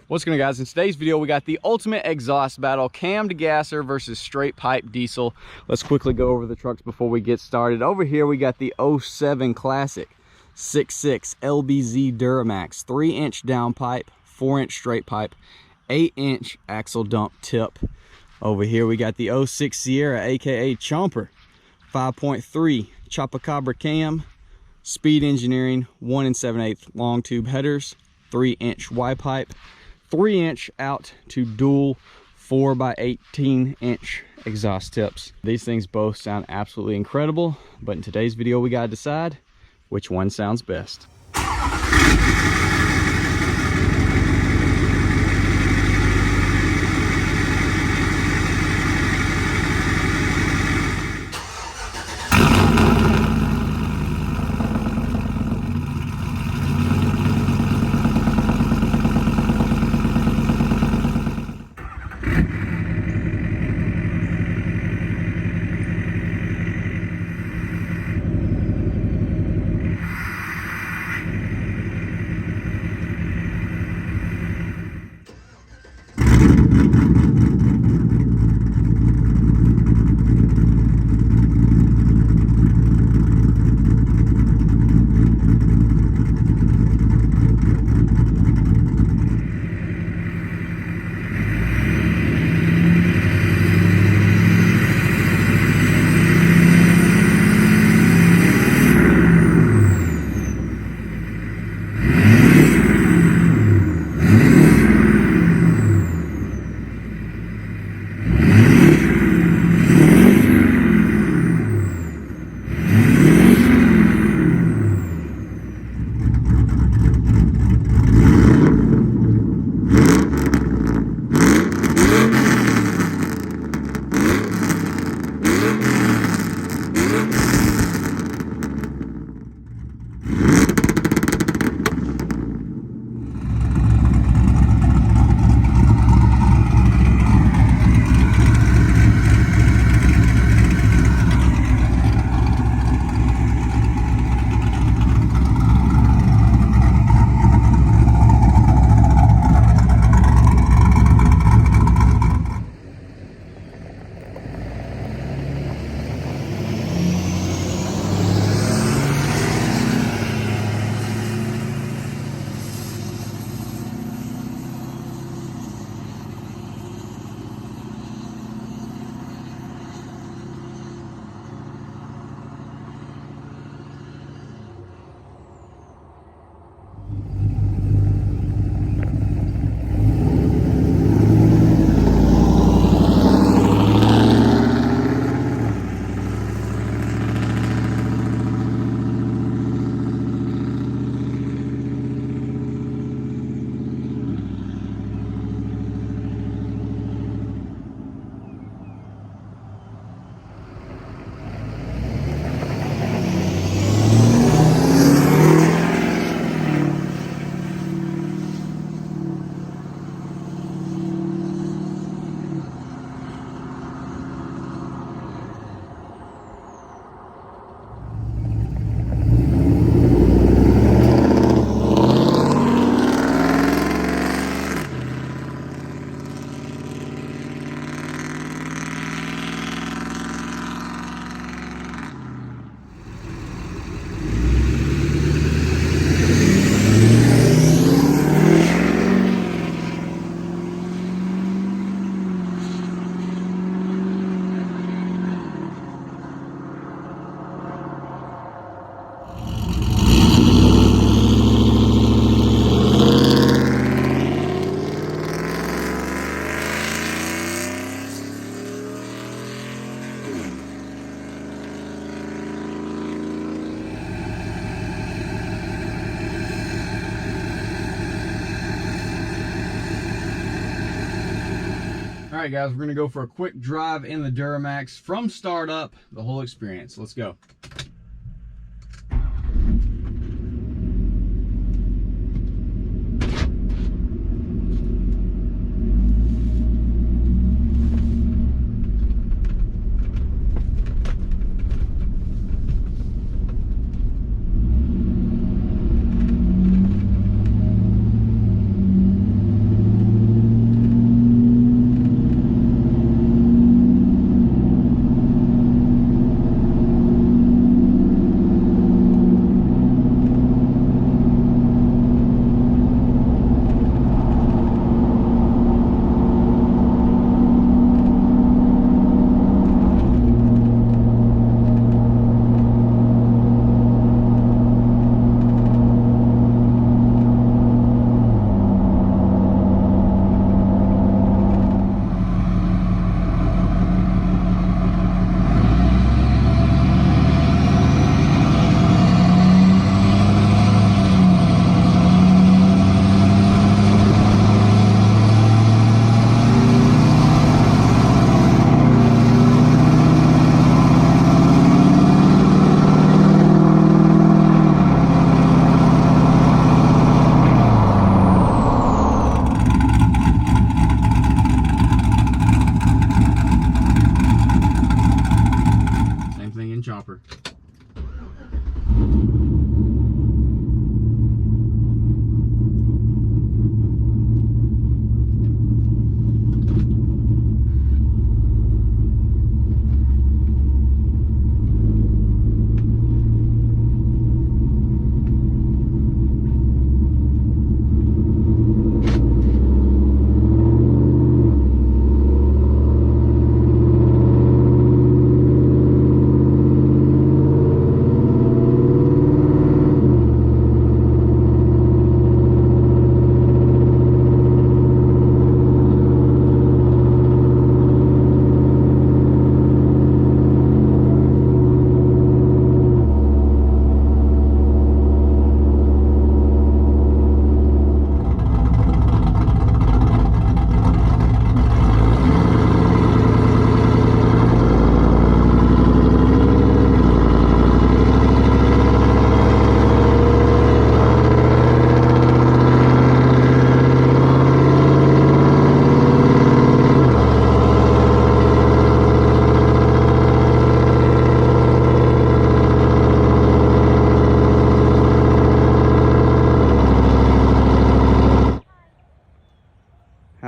What's going on, guys? In today's video we got the ultimate exhaust battle, cam degasser versus straight pipe diesel. Let's quickly go over the trucks before we get started. Over here we got the 07 Classic 6.6 LBZ Duramax, 3-inch downpipe, 4-inch straight pipe, 8-inch axle dump tip. Over here we got the 06 Sierra, aka Chomper, 5.3 Chupacabra cam, Speed Engineering 1 7/8 long tube headers, 3-inch Y pipe, 3-inch out to dual 4x18-inch exhaust tips. These things both sound absolutely incredible, but in today's video we gotta decide which one sounds best. All right, guys, we're gonna go for a quick drive in the Duramax from startup, the whole experience. Let's go.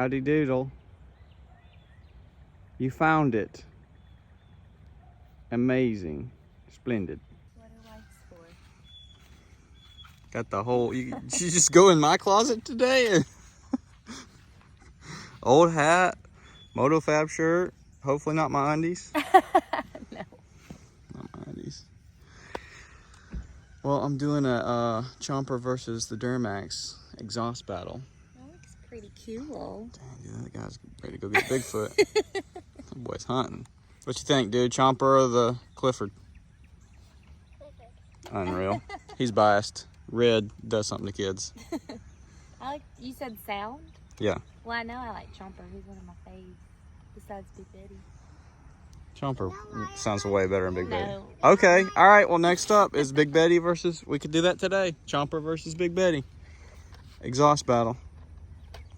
Howdy doodle. You found it. Amazing. Splendid. What are lights for? Got the whole, you just go in my closet today? Old hat, MotoFab shirt, hopefully not my undies. No. Not my undies. Well, I'm doing a Chomper versus the Duramax exhaust battle. That looks pretty cool. Dang, dude, that guy's ready to go get Bigfoot. That boy's hunting. What you think, dude? Chomper or the Clifford? Unreal. He's biased. Red does something to kids. You said sound? Yeah. Well, I know I like Chomper. He's one of my faves, besides Big Betty. Chomper sounds way better than Big Betty. No. Okay, all right. Well, next up is Big Betty versus, we could do that today. Chomper versus Big Betty. Exhaust battle.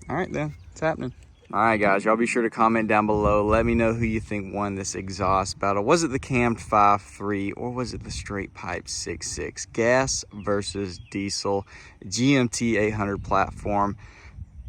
All right, then. It's happening. All right, guys. Y'all be sure to comment down below. Let me know who you think won this exhaust battle. Was it the cammed 5.3 or was it the straight pipe 6.6? Gas versus diesel. GMT 800 platform.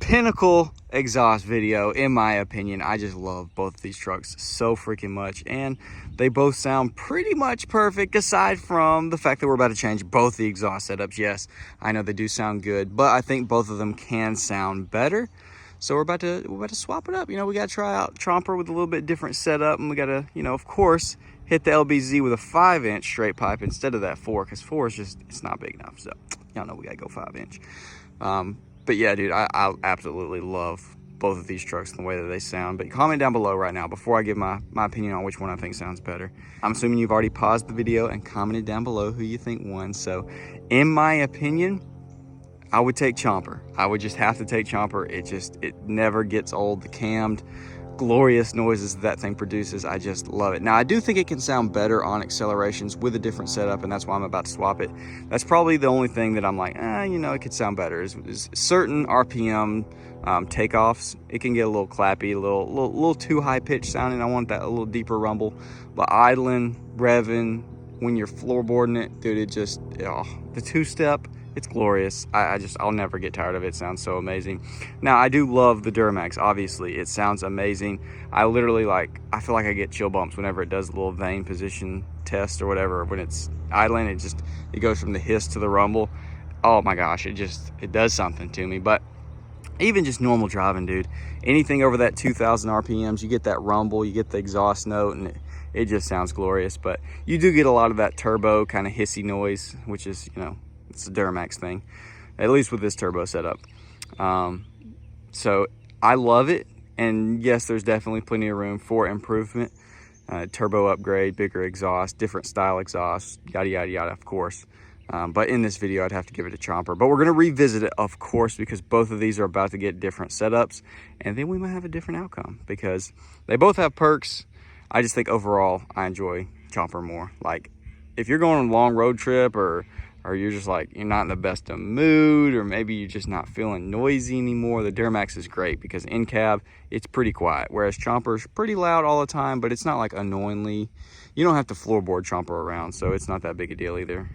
Pinnacle exhaust video, in my opinion. I just love both of these trucks so freaking much, and they both sound pretty much perfect, aside from the fact that we're about to change both the exhaust setups. Yes, I know they do sound good, but I think both of them can sound better. So we're about to swap it up. You know, we got to try out Chomper with a little bit different setup, and we got to, you know, of course, hit the LBZ with a 5-inch straight pipe instead of that 4, because 4 is just, it's not big enough. So y'all know we got to go 5-inch. But yeah, dude, I absolutely love both of these trucks and the way that they sound. But comment down below right now before I give my opinion on which one I think sounds better. I'm assuming you've already paused the video and commented down below who you think won. So in my opinion, I would take Chomper. I would just have to take Chomper. It never gets old. The cammed, glorious noises that thing produces, I just love it. Now, I do think it can sound better on accelerations with a different setup, and that's why I'm about to swap it. That's probably the only thing that I'm like, you know, it could sound better, is certain RPM takeoffs. It can get a little clappy, a little too high pitched sounding. I want that a little deeper rumble. But idling, revving, when you're floorboarding it, dude, it just, the two-step, it's glorious. I'll never get tired of it. It sounds so amazing. Now, I do love the Duramax, obviously. It sounds amazing. I literally, I feel like I get chill bumps whenever it does a little vane position test or whatever. When it's idling, it goes from the hiss to the rumble. Oh my gosh, it does something to me. But even just normal driving, dude, anything over that 2,000 RPMs, you get that rumble, you get the exhaust note, and it just sounds glorious. But you do get a lot of that turbo kind of hissy noise, which is, you know, it's a Duramax thing, at least with this turbo setup. So I love it, and yes, there's definitely plenty of room for improvement. Turbo upgrade, bigger exhaust, different style exhaust, yada yada yada, of course. But in this video, I'd have to give it a Chomper. But we're going to revisit it, of course, because both of these are about to get different setups, and then we might have a different outcome because they both have perks. I just think overall I enjoy Chomper more. Like, if you're going on a long road trip, or you're just like, you're not in the best of mood, or maybe you're just not feeling noisy anymore, the Duramax is great because in cab, it's pretty quiet. Whereas Chomper's pretty loud all the time, but it's not like annoyingly, you don't have to floorboard Chomper around, so it's not that big a deal either.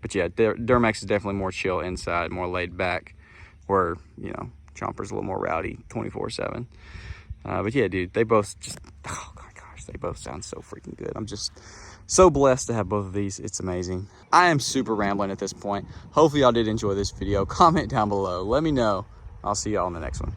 But yeah, Duramax is definitely more chill inside, more laid back, where, you know, Chomper's a little more rowdy 24/7. But yeah, dude, they both just, oh my gosh, they both sound so freaking good. I'm just so blessed to have both of these. It's amazing. I am super rambling at this point. Hopefully y'all did enjoy this video. Comment down below. Let me know. I'll see y'all in the next one.